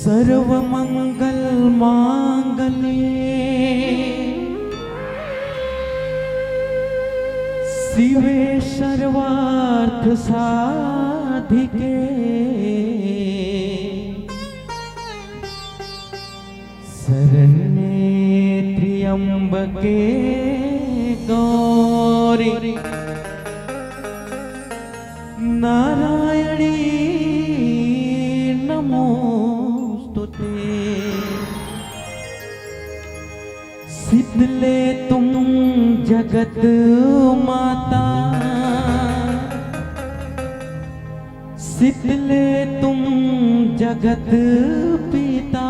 सर्वमंगल मांगल्ये शिवे सर्वार्थ साधिके शरण्ये त्र्यंबके गौरी नारायणी शीतले तुम जगत माता, शीतले तुम जगत पिता,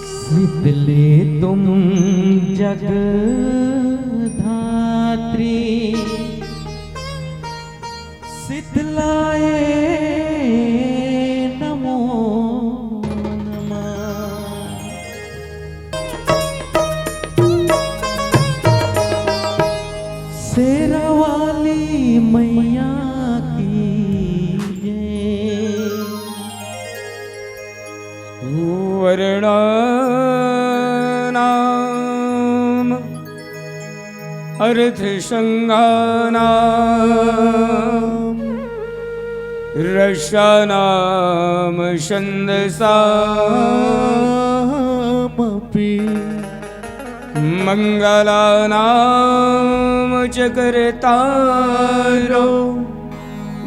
शीतले तुम जगधात्री, शीतलाए मैया की वर्णानाम अर्थ संज्ञानाम रसानाम छन्दसामपि मंगलानाम चक्रतारो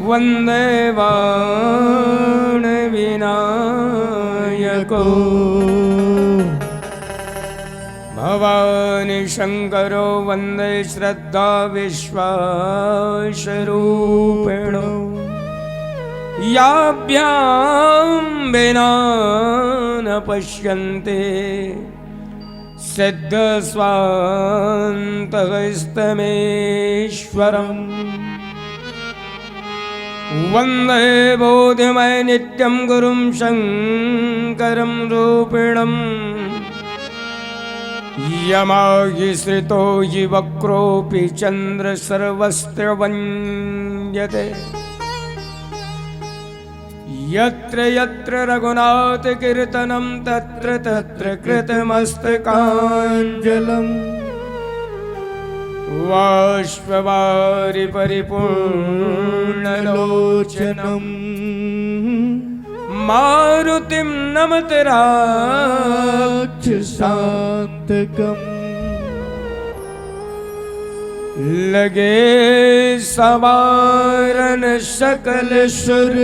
वंदे वाण विनायको भवानी शंकरो वंदे श्रद्धा विश्वासरूपिणो याभ्यां विना न पश्यन्ते सिद्ध स्वान्तस्तमेश्वरम् वन्दे बोधिमय नित्यं गुरुं शङ्करं रूपिणम् यमाश्रितो हि वक्रोऽपि चन्द्र सर्वस्य वन्द्यते यत्र यत्र रघुनाथ कीर्तनं तत्र तत्र कृतमस्तकाञ्जलम् बाष्पवारि परिपूर्णलोचनम् मारुतिं नमत राक्षसान्तकम् लगे सवारन सकल सुर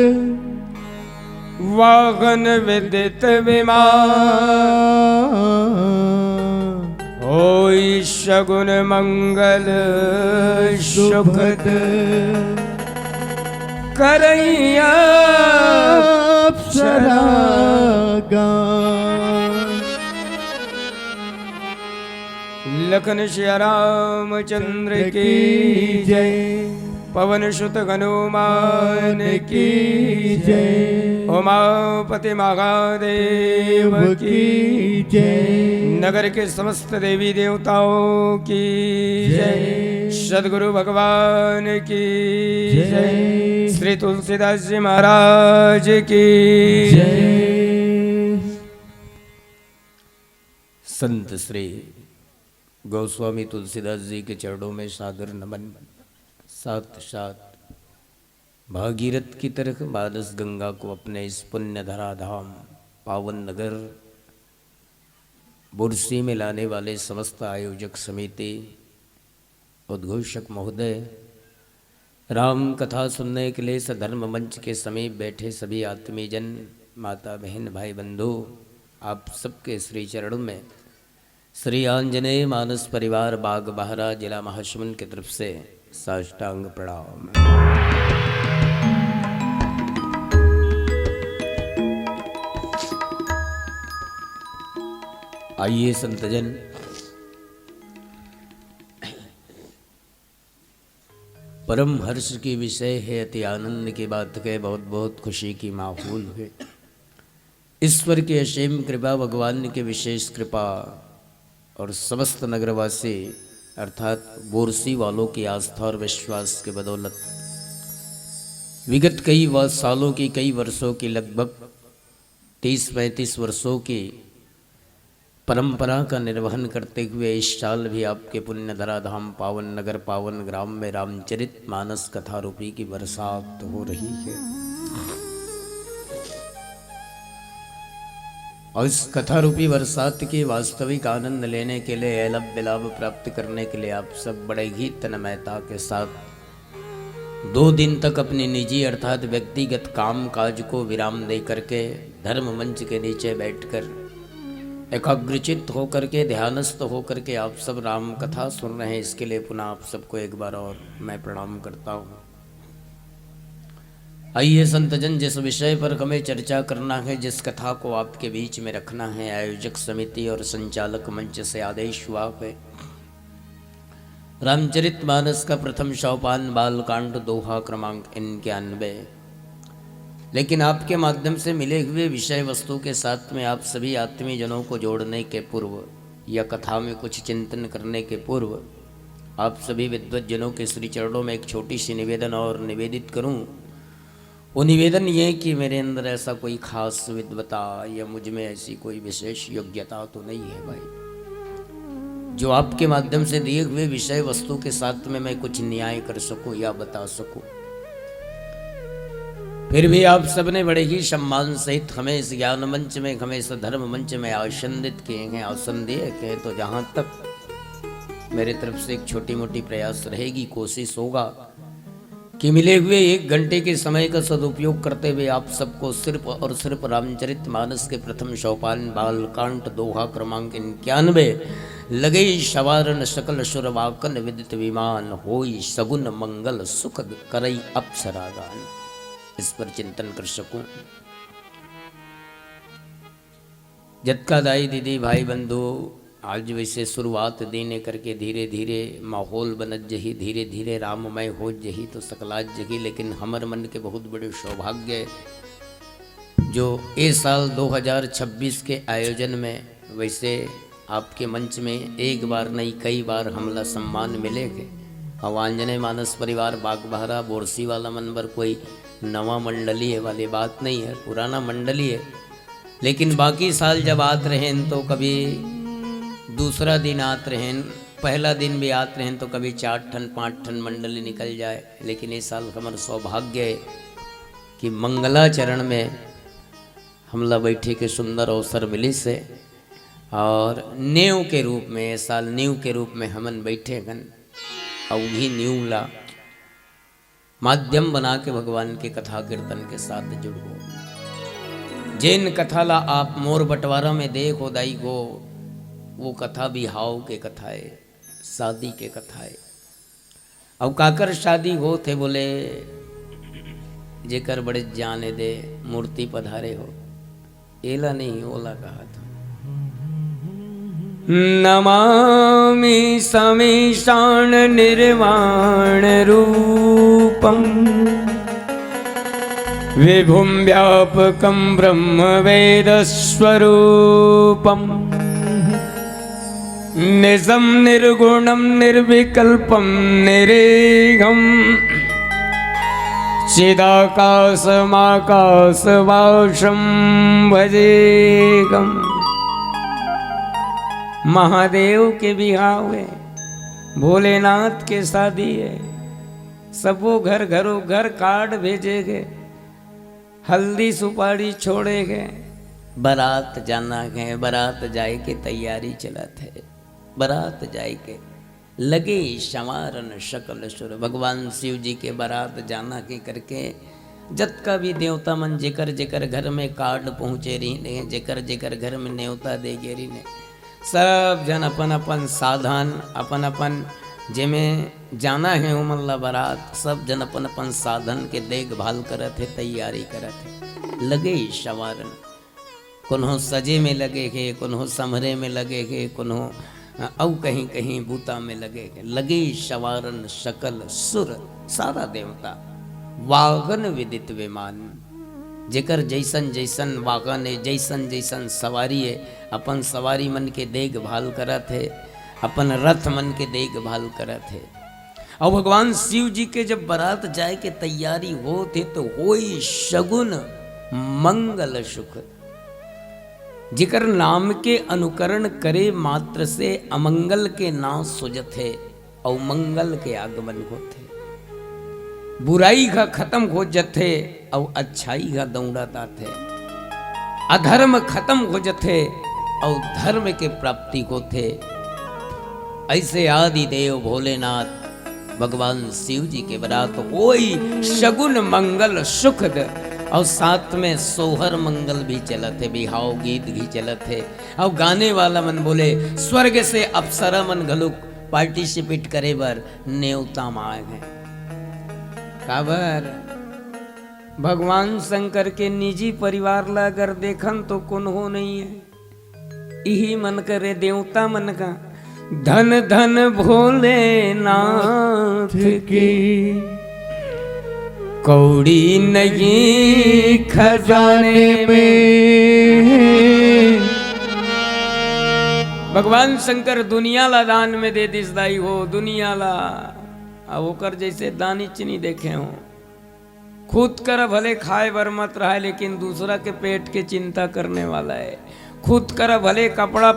वाहन विदित विमान होई शगुन मंगल शुभद करैया अप्सरागान लखन श्री रामचंद्र की जय पवन सुत हनुमान की जय उमापति महादेव की जय नगर के समस्त देवी देवताओं की जय सद्गुरु भगवान की जय श्री तुलसीदास जी महाराज की जय। संत श्री गोस्वामी तुलसीदास जी के चरणों में सादर नमन। साथ साथ भागीरथ की तरह मानस गंगा को अपने इस पुण्य धरा धाम पावन नगर बुरसी में लाने वाले समस्त आयोजक समिति उद्घोषक महोदय, राम कथा सुनने के लिए सधर्म मंच के समीप बैठे सभी आत्मीजन, माता बहन भाई बंधु, आप सबके श्री चरणों में श्री आंजनेय मानस परिवार बाग बहरा जिला महासमुंद की तरफ से साष्टांग प्रणाम। आइए संतजन, परम हर्ष की विषय है, अति आनंद की बात है, बहुत बहुत खुशी की माहौल है। ईश्वर की असीम कृपा, भगवान की विशेष कृपा और समस्त नगरवासी अर्थात बोरसी वालों की आस्था और विश्वास के बदौलत विगत कई सालों की, कई वर्षों की, लगभग 30-35 वर्षों की परंपरा का निर्वहन करते हुए इस साल भी आपके पुण्य धरा धाम पावन नगर पावन ग्राम में रामचरित मानस कथा रूपी की बरसात हो रही है। और इस कथा रूपी बरसात के वास्तविक आनंद लेने के लिए, लभ लाभ प्राप्त करने के लिए आप सब बड़े ही तन्मयता के साथ 2 दिन तक अपनी निजी अर्थात व्यक्तिगत काम काज को विराम दे करके धर्म मंच के नीचे बैठकर एकाग्रचित्त होकर के, ध्यानस्थ होकर के आप सब राम कथा सुन रहे हैं। इसके लिए पुनः आप सबको एक बार और मैं प्रणाम करता हूँ। आइए संतजन, जिस विषय पर हमें चर्चा करना है, जिस कथा को आपके बीच में रखना है, आयोजक समिति और संचालक मंच से आदेश हुआ है। रामचरितमानस का प्रथम सोपान बालकांड दोहा क्रमांक 91। लेकिन आपके माध्यम से मिले हुए विषय वस्तु के साथ में आप सभी आत्मीय जनों को जोड़ने के पूर्व या कथा में कुछ चिंतन करने के पूर्व आप सभी विद्वत जनों के श्री चरणों में एक छोटी सी निवेदन और निवेदित करूं। वो निवेदन ये कि मेरे अंदर ऐसा कोई खास विद्वता या मुझ में ऐसी कोई विशेष योग्यता तो नहीं है भाई, जो आपके माध्यम से दिए हुए विषय वस्तु के साथ में मैं कुछ न्याय कर सकूं या बता सकूं। फिर भी आप सबने बड़े ही सम्मान सहित हमें इस ज्ञान मंच में, हमें इस धर्म मंच में आसन्दित किए हैं, आसन दिए हैं। तो जहाँ तक मेरे तरफ से एक छोटी मोटी प्रयास रहेगी, कोशिश होगा कि मिले हुए 1 घंटे के समय का सदुपयोग करते हुए आप सबको सिर्फ और सिर्फ रामचरितमानस के प्रथम सोपान बालकांड दोहा क्रमांक 91 लगे सवारन सकल सुरवाकन विदित विमान होई सगुन मंगल सुखद करई अप्सरागान, इस पर चिंतन कर सकूं। जत्का दाई दीदी भाई बंधु, आज वैसे शुरुआत देने करके धीरे धीरे माहौल बनत जही, धीरे धीरे राममय हो जही तो सकलाज जही। लेकिन हमर मन के बहुत बड़े सौभाग्य जो इस साल 2026 के आयोजन में वैसे आपके मंच में एक बार नहीं कई बार हमला सम्मान मिले थे। आंजनेय मानस परिवार बागबहरा बोरसी वाला मनबर कोई नवा मंडली है वाली बात नहीं है, पुराना मंडली है। लेकिन बाकी साल जब आत रहें तो कभी दूसरा दिन आत रहें, पहला दिन भी आत रहें तो कभी 4 ठन 5 ठन मंडली निकल जाए। लेकिन इस साल हमारा सौभाग्य है कि मंगलाचरण में हमला बैठे के सुंदर अवसर मिली से, और नींव के रूप में इस साल नींव के रूप में हमन बैठे गन अवघी नींव ला माध्यम बना के भगवान के कथा कीर्तन के साथ जुड़ो। जिन कथा ला आप मोर बंटवारा में देखो दाई गो, वो कथा बिहाव के कथा है, शादी के कथा है। अब काकर शादी हो थे बोले जेकर बड़े जाने दे मूर्ति पधारे हो, एला नहीं ओला कहा था। नमामि समीशान निर्वाण रूपम विभुं व्यापकं ब्रह्म वेद स्वरूपम निजं निर्गुणं निर्विकल्पं निरेघं चिदाकाशमाकाशवासं भजेगम। महादेव के बिहाव है, भोलेनाथ के शादी है, सबो घर घरों घर कार्ड भेजेगे, हल्दी सुपारी छोड़ेगे, बारात जाना गए, बारात जाए के तैयारी चला थे, बारात जाए के लगे शमारन शकल सुर। भगवान शिव जी के बारात जाना के करके जत का भी देवता मन जेकर जेकर घर में कार्ड पहुँचे रही ने, जेकर जेकर घर में न्योता दे गेरी ने, सब जन अपन अपन साधन अपन अपन जिमें जाना है उमल्ला बारात, सब जन अपन अपन साधन के देखभाल करत है, तैयारी करत है। लगे शवारन, कोन्हो सजे में लगे है, कोन्हो समरे में लगे है, कोन्हो औ कहीं कहीं बूता में लगे है। लगे शवारन शकल सुर, सारा देवता वागन विदित विमान, जेकर जैसन जैसन वागन है, जैसन जैसन सवारी है, अपन सवारी मन के देखभाल करत है, अपन रथ मन के देखभाल करत है। और भगवान शिव जी के जब बारात जाए के तैयारी होते तो होई शगुन मंगल सुख। जिकर नाम के अनुकरण करे मात्र से अमंगल के नाम सुजत है और मंगल के आगमन होते। बुराई का खत्म हो जथे और अच्छाई का दौड़ता थे, अधर्म खत्म हो जथे और धर्म के प्राप्ति होते। ऐसे आदि देव भोलेनाथ भगवान शिव जी के बारात होई शगुन मंगल सुखद, और साथ में सोहर मंगल भी चलत है, बिहाव गीत भी चलत है। और गाने वाला मन बोले स्वर्ग से अप्सरा मन घलुक पार्टिसिपेट करे बर न्योता मांग है। काबर भगवान शंकर के निजी परिवार ला अगर देखन तो कोन्हो नहीं है, यही मन करे देवता मन का धन धन भोलेनाथ की कौड़ी नहीं खजाने में। भगवान शंकर दुनिया ला दान में दे दिस दाई हो, दुनिया ला अब ओकर जैसे दानी चीनी देखे हो। खुद कर भले खाए बर मत रहा है, लेकिन दूसरा के पेट के चिंता करने वाला है। खुद कर भले कपड़ा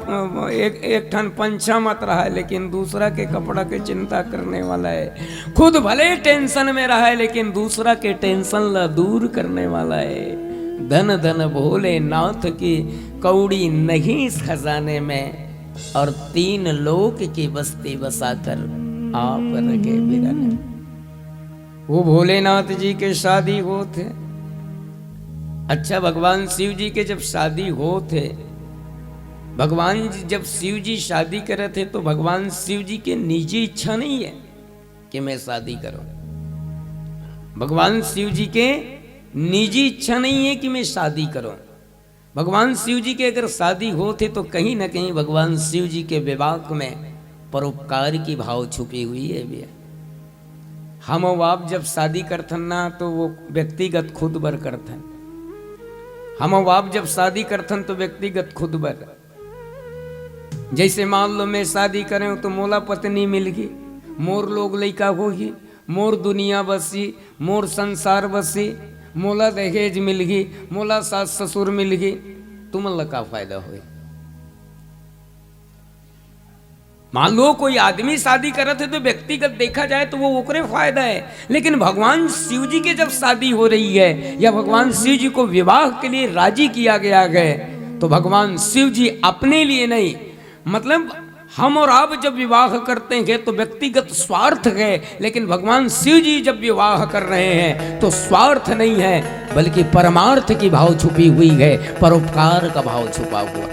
एक ठन पंछा मत रहा है, लेकिन दूसरा के कपड़ा के चिंता करने वाला है। खुद भले टेंशन में रहा है, लेकिन दूसरा के टेंशन ला दूर करने वाला है। धन धन भोलेनाथ की कौड़ी नहीं इस खजाने में, और 3 लोक की बस्ती बसाकर आप रखे बिरन। वो भोलेनाथ जी के शादी होते। अच्छा, भगवान शिव जी के जब शादी होते, भगवान जी जब शिव जी शादी करे थे तो भगवान शिव जी के निजी इच्छा नहीं है कि मैं शादी करूं। भगवान शिव जी के निजी इच्छा नहीं है कि मैं शादी करूं। भगवान शिव जी के अगर शादी होते तो कहीं ना कहीं भगवान शिव जी के विवाह में परोपकार की भाव छुपी हुई है भी। हम और आप जब शादी करथन ना तो वो व्यक्तिगत खुद बर करथन। हम और आप जब शादी करथन तो व्यक्तिगत खुद बर। जैसे मान लो मैं शादी करें तो मोला पत्नी मिलगी, मोर लोग लइका होगी, मोर दुनिया बसी, मोर संसार बसी। मोला दहेज मिल गई, मोला सास ससुर मिल गई, तुमन का फायदा होए। मान लो कोई आदमी शादी करत है तो व्यक्तिगत देखा जाए तो वो ओकरे फायदा है, लेकिन भगवान शिव जी के जब शादी हो रही है या भगवान शिव जी को विवाह के लिए राजी किया गया है, तो भगवान शिव जी अपने लिए नहीं, मतलब हम और आप जब विवाह करते हैं तो व्यक्तिगत स्वार्थ है, लेकिन भगवान शिव जी जब विवाह कर रहे हैं तो स्वार्थ नहीं है बल्कि परमार्थ की भाव छुपी हुई है, परोपकार का भाव छुपा हुआ।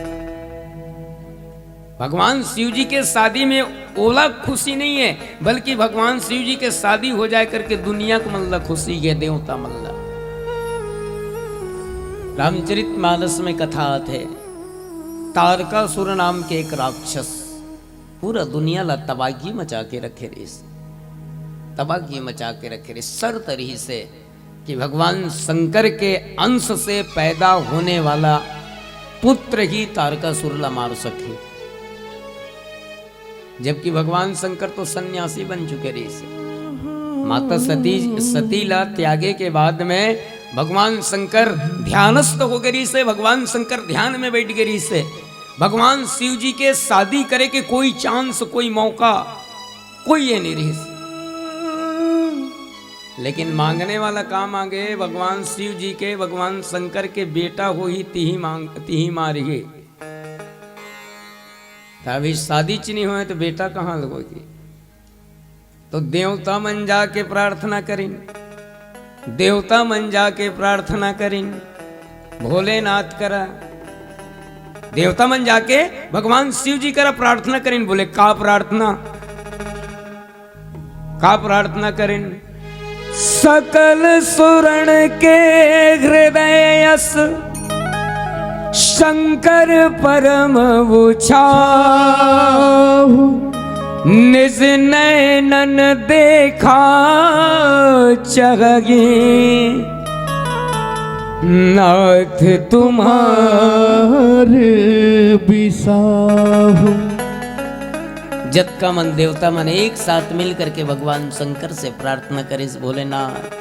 भगवान शिव जी के शादी में ओला खुशी नहीं है, बल्कि भगवान शिव जी के शादी हो जाए करके दुनिया को मल्ला खुशी है, देवता मल्ला। रामचरित मानस में कथा थे, तारकासुर नाम के एक राक्षस पूरा दुनिया ला तबाही मचा के रखे रे, तबाही मचा के रखे रे सर तरी से कि भगवान शंकर के अंश से पैदा होने वाला पुत्र ही तारकासुर ला मार सके, जबकि भगवान शंकर तो सन्यासी बन चुके रे से। माता सती ला त्यागे के बाद में भगवान शंकर ध्यानस्थ हो गई से, भगवान शंकर ध्यान में बैठ गई से, भगवान शिव जी के शादी करे के कोई चांस, कोई मौका, कोई ये नहीं रही। लेकिन मांगने वाला का मांगे, भगवान शिव जी के, भगवान शंकर के बेटा हो ही ती ही मारिए। अभी शादी नहीं हुए तो बेटा कहाँ लगोगी? तो देवता मन जाके प्रार्थना करें, देवता मन जाके प्रार्थना करें, भोलेनाथ करा, देवता मन जाके भगवान शिव जी करा प्रार्थना करें। बोले का प्रार्थना, का प्रार्थना करें? सकल सुरण के हृदय यस शंकर परम उछाहु, निज नैनन देखा चगे, नाथ तुम्हारे बिसाहु। जत का मन देवता मन एक साथ मिल करके भगवान शंकर से प्रार्थना करे, भोलेनाथ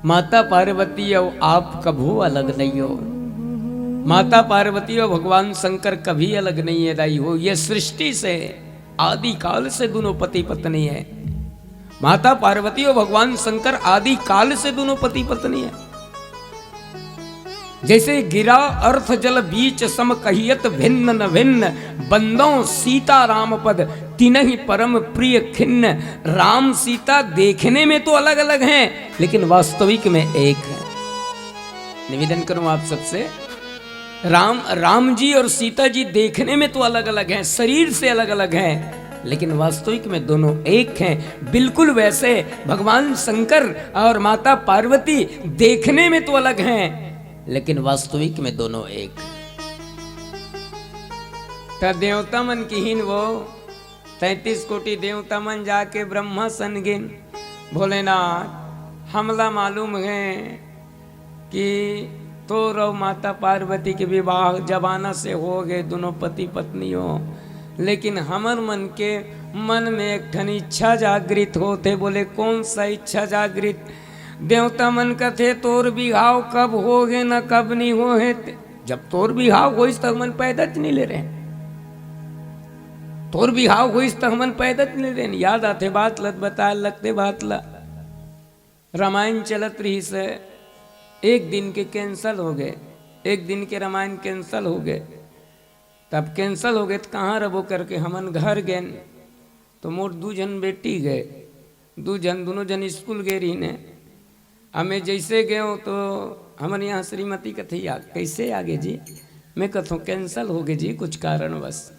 माता पार्वती और आप कभू अलग नहीं हो, माता पार्वती और भगवान शंकर कभी अलग नहीं है दाई हो, ये सृष्टि से आदि काल से दोनों पति पत्नी है। माता पार्वती और भगवान शंकर आदि काल से दोनों पति पत्नी है। जैसे गिरा अर्थ जल बीच सम कहियत भिन्न न भिन्न, बंदों सीता राम पद तिनहि परम प्रिय खिन्न। राम सीता देखने में तो अलग अलग हैं, लेकिन वास्तविक में एक है। निवेदन करूं आप सबसे, राम जी और सीता जी देखने में तो अलग अलग हैं, शरीर से अलग अलग हैं, लेकिन वास्तविक में दोनों एक हैं। बिल्कुल वैसे भगवान शंकर और माता पार्वती देखने में तो अलग हैं, लेकिन वास्तविक में दोनों एक। तो देवता मन की हीन वो 33 कोटि देवता मन जाके ब्रह्मा सन गिन, भोलेनाथ हमला मालूम है कि तो रो माता पार्वती के विवाह जमाना से हो गए दोनों पति पत्नियों, लेकिन हमर मन में एक ठन इच्छा जागृत होते। बोले कौन सा इच्छा जागृत? देवता मन कथे तोर बिहाव कब हो गए न कब नहीं हो है। जब तोर बिहाव होइस तक मन पैदा नहीं ले रहे, तोर बिहाव होइस तक मन पैदा नहीं ले रहे। याद आते बात लत बता लगते बात ला, रामायण चलत रही से एक दिन के कैंसल हो गए, एक दिन के रामायण कैंसल हो गए। तब कैंसल हो गए तो कहाँ रबो करके हमन घर गए, तो मोर 2 जन बेटी गए, 2 जन दोनों जन स्कूल गए रही ने। हमें जैसे गए तो हमन यहाँ श्रीमती कथी कैसे आगे जी, मैं कथों कैंसल हो गए जी कुछ कारणवश।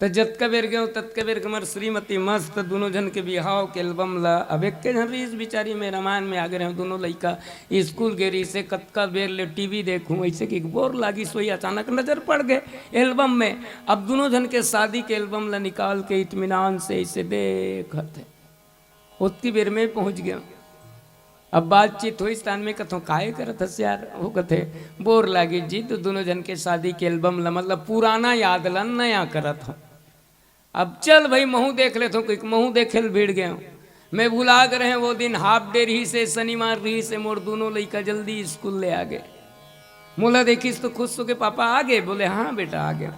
तो जतका बेर गए तत्का बेर हमार श्रीमती मस्त दोनों जन के बिहाव के एल्बम ला। अब एक के जन इस बिचारी में रामायण में आ गए दोनों लड़का स्कूल गेरी से कतका बेर ले टीवी देखूं, ऐसे कि बोर लागी सोई अचानक नजर पड़ गए एल्बम में। अब दोनों जन के शादी के एल्बम ला निकाल के इत्मीनान से ऐसे देखते, उतनी बेर में पहुँच गया। अब बातचीत हुई स्थान में कथों काहे करत हस यार, वो कथे बोर लागी जी तो दोनों जन के शादी के एल्बम ला मतलब पुराना याद ला नया करत हो। अब चल भाई महू देख ले तो महू देखे भीड़ गए। मैं भुला कर रहे वो दिन हाफ डे रही से शनिवार रही से मोर दोनों लड़का जल्दी स्कूल ले आ गए। मोला देखिस तो खुश हो के पापा आ गए। बोले हाँ बेटा आ गया।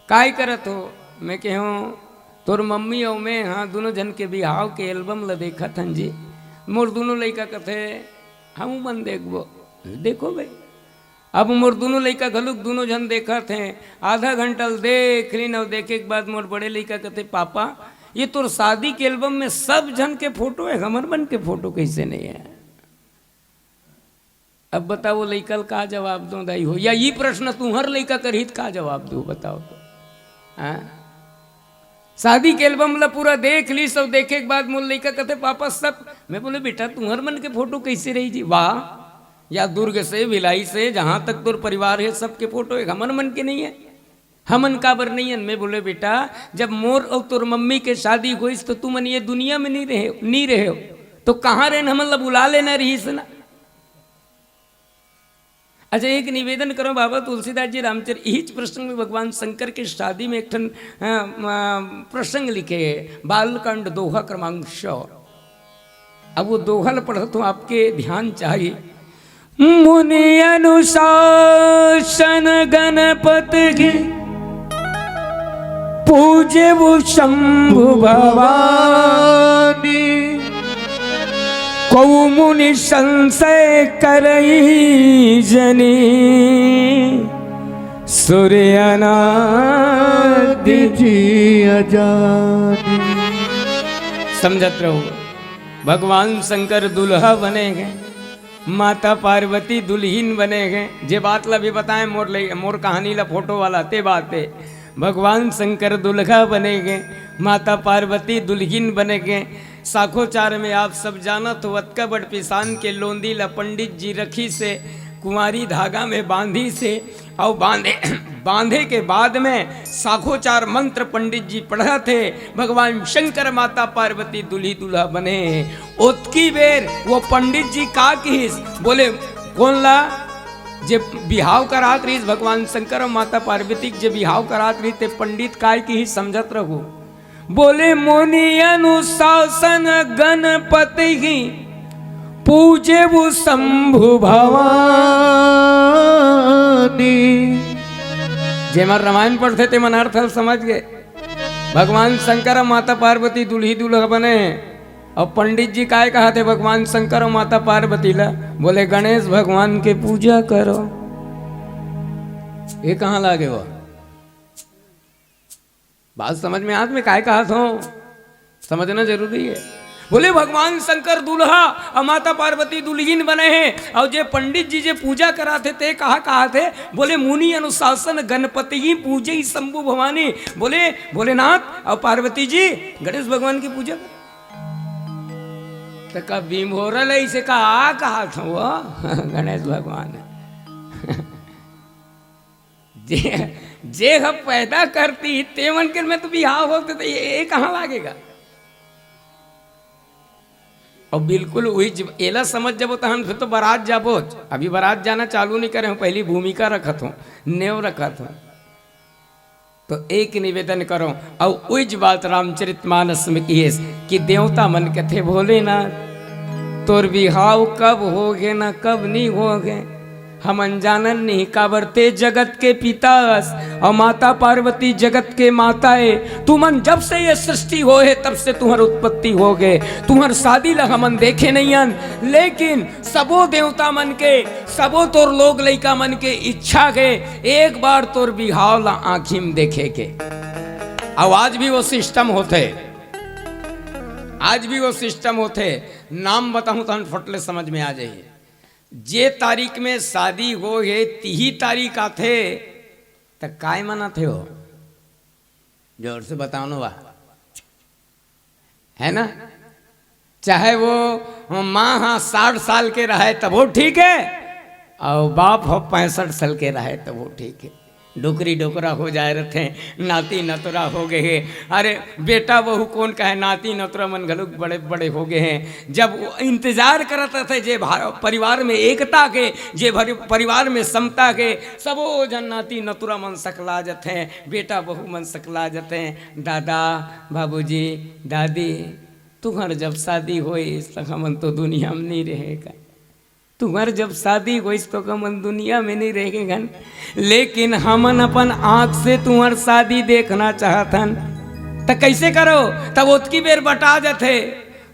काय करत हो? मैं कहूँ तोर मम्मी और मैं हाँ दोनों जन के बिहाव के एल्बम ला देखा थन जी। मोर दोनों लड़का कथे हम मन देखबो। देखो भाई अब मोर दोनों लड़का घलुक दोनों जन देखा थे। आधा घंटा देख ली न। देखे के बाद मोर बड़े लड़का कहते पापा ये तोर शादी के एल्बम में सब जन के फोटो है, हमर मन के फोटो कैसे नहीं है? अब बताओ लड़का का जवाब दो दाई हो? या ये प्रश्न तू हर लड़का करहित का जवाब दो बताओ तो? हाँ शादी के एल्बम ला पूरा देख ली। सब देखे के बाद मोर लड़का कहते पापा सब। मैं बोले बेटा तुम्हार मन के फोटो कैसे रही जी? वाह या दुर्ग से भिलाई से जहाँ तक तोर परिवार है सबके फोटो है, हमन मन के नहीं है। हमन काबर नहीं है? मैं बोले बेटा जब मोर और तोर मम्मी के शादी हुई तो तुम ये दुनिया में नहीं रहे हो तो कहाँ रहे? हमन ला बुला लेना रही से ना। अच्छा एक निवेदन करो बाबा तुलसीदास जी रामचरित इस प्रसंग में भगवान शंकर के शादी में एक ठन प्रसंग लिखे बालकांड दोहा क्रमांक 100। अब वो दोहा पढ़ो तो आपके ध्यान चाहिए। मुनि अनुशासन गणपति पूजे वो शंभु भवानी कौ मुनि संशय करई जनी सूर्यनादि जी अजानी। समझत रहो भगवान शंकर दुल्हा बने गए, माता पार्वती दुल्हीन बने गए। जे बात ला भी बताएं मोर कहानी ला फोटो वाला ते बात है। भगवान शंकर दुल्हा बने गए, माता पार्वती दुल्हीन बने गए। साखोचार में आप सब जानत हो अतका बड़ पिसान के लोंदी ला पंडित जी रखी से कुंवारी धागा में बांधी से और बांधे के बाद में साखोचार मंत्र पंडित जी पढ़ा थे। भगवान शंकर माता पार्वती दुल्ही दुल्हा बने। ओतकी बेर वो पंडित जी का किस बोले कौन ला जे बिहाव करात रही भगवान शंकर और माता पार्वती जे बिहाव करात रही ते पंडित काय की ही समझत रहो। बोले मुनि अनुशासन गणपति ही पूजे वो शंभु भवानी। जे मार रामायण पढ़ते थे मन अर्थ समझ गए। भगवान शंकर और माता पार्वती दुल्ही दुल्हा बने और पंडित जी काय कहा थे भगवान शंकर और माता पार्वती ला? बोले गणेश भगवान के पूजा करो। ये कहाँ लागे वो बात समझ में आत में काय कहा था समझना जरूरी है। बोले भगवान शंकर दूल्हा और माता पार्वती दुल्हीन बने हैं और जे पंडित जी जे पूजा कराते थे कहा थे? बोले मुनि अनुशासन गणपति ही पूजे ही शंभु भवानी। बोले भोलेनाथ और पार्वती जी गणेश भगवान की पूजा तो का भीमोरल इसे कहा था वो गणेश भगवान जे हम पैदा करती तेवन के में तो बिहाव होते तो ये कहाँ लागेगा? और बिल्कुल वही एला समझ जबो तो हम फिर तो बारात जाबो। अभी बारात जाना चालू नहीं करे, पहली भूमिका रखत हूँ, नेव रखत हूँ। तो एक निवेदन करो और उज बात रामचरितमानस में की कि देवता मन के थे भोलेनाथ तोर बिहाव कब होगे ना कब नहीं होगे हम अनजानन नहीं। काबरते जगत के पिता और माता पार्वती जगत के माताएं। तुमन जब से ये सृष्टि हो है तब से तुम्हार उत्पत्ति हो गए। तुम्हार शादी ला हमन देखे नहीं अन, लेकिन सबो देवता मन के सबो तोर लोग लइका मन के इच्छा के एक बार तोर बिहाव ला आँखी में देखे के। आज भी वो सिस्टम होते, आज भी वो सिस्टम होते। नाम बताऊं तो फटले समझ में आ जाइए। जे तारीख में शादी हो है तीही तारीख आथे तो काय मना थे हो? जोर से बताओ ना वाह है ना। चाहे वो माँ हाँ 60 साल के रहे तब वो ठीक है और बाप हो 65 साल के रहे तब वो ठीक है। डोकरी डोकरा हो जाए रहते हैं, नाती नतुरा हो गए हैं। अरे बेटा बहू कौन कहे, नाती नतुरा मन घलुक बड़े बड़े हो गए हैं। जब इंतजार करते थे जे परिवार में एकता के, जे परिवार में समता के, सबो जन नाती नतुरा मन सकला जाते हैं, बेटा बहू मन सकला जाते हैं। दादा बाबूजी दादी तुम्हार जब शादी होई तो हमन तो दुनिया में नहीं रहेगा, तुम्हार जब शादी होई तो हमन दुनिया में नहीं रहेगा, लेकिन हमन अपन आँख से तुम्हार शादी देखना चाहतन तो कैसे करो? तब ओतकी बेर बटा जाते,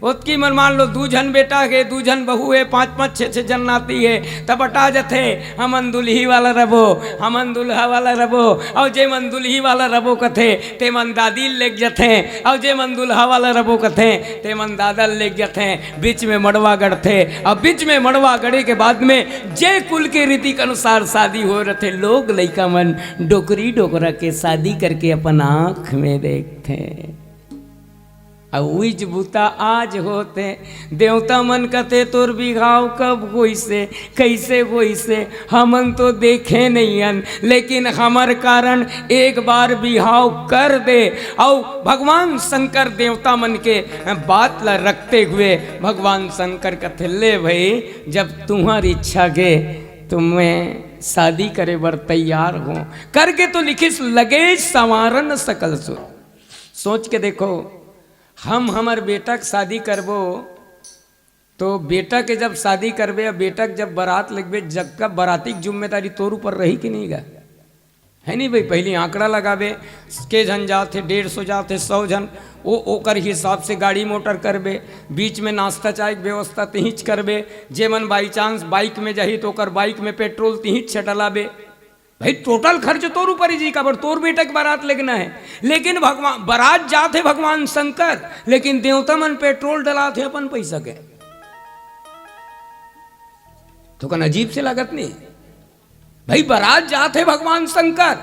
ओतकी मन मान लो 2 जन बेटा है, 2 जन बहू है, 5-5 6-6 जन नाती है, तब बटा जाते हमन दुल्ही वाला रबो, हमन दुल्हा वाला रबो, और जे मन दुल्ही वाला रबो कथे ते मन दादी लेग जाते, और जे मन दुल्हा वाला रबो कथे ते मन दादा लेग जाते, बीच में मड़वा गढ़ते, और बीच में मड़वा गढ़े के बाद में जे कुल के रीति के अनुसार शादी हो रहे, लोग लइका मन डोकरी डोकरा के शादी करके अपन आँख में देखते। और उज बूता आज होते, देवता मन कहते तोर बिघाव कब होई से कैसे होई से, हमन तो देखे नहीं हन, लेकिन हमार कारण एक बार बिहाव कर दे। और भगवान शंकर देवता मन के बात ला रखते हुए भगवान शंकर कहते ले भाई, जब तुम्हारी इच्छा के तुम्हें शादी करे बर तैयार हो करके तो लिखिस लगे संवारन सकल सुर। सोच के देखो, हम हमार बेटा के शादी करबो तो बेटा के जब शादी करबे या बेटा के जब बारात लगबे, जग का बाराती की जिम्मेदारी तोर ऊपर रही कि नहीं गा? है नहीं भाई? पहले आंकड़ा लगाबे के जन जाते, 150 जाते, 100 जन, वो ओकर हिसाब से गाड़ी मोटर करबे, बीच में नाश्ता चाय के व्यवस्था तिहिच करबे, जे मन बाई चांस बाइक में जाही तो ओकर बाइक में पेट्रोल तिहिच छटलाबे। भाई टोटल खर्च तोर ऊपर ही जी का, तोर बेटा के बारात लगना है, लेकिन भगवान बारात जाते भगवान शंकर, लेकिन देवता मन पेट्रोल डलाते अपन पैसा के, तो कन अजीब से लागत नहीं भाई? बारात जाते भगवान शंकर,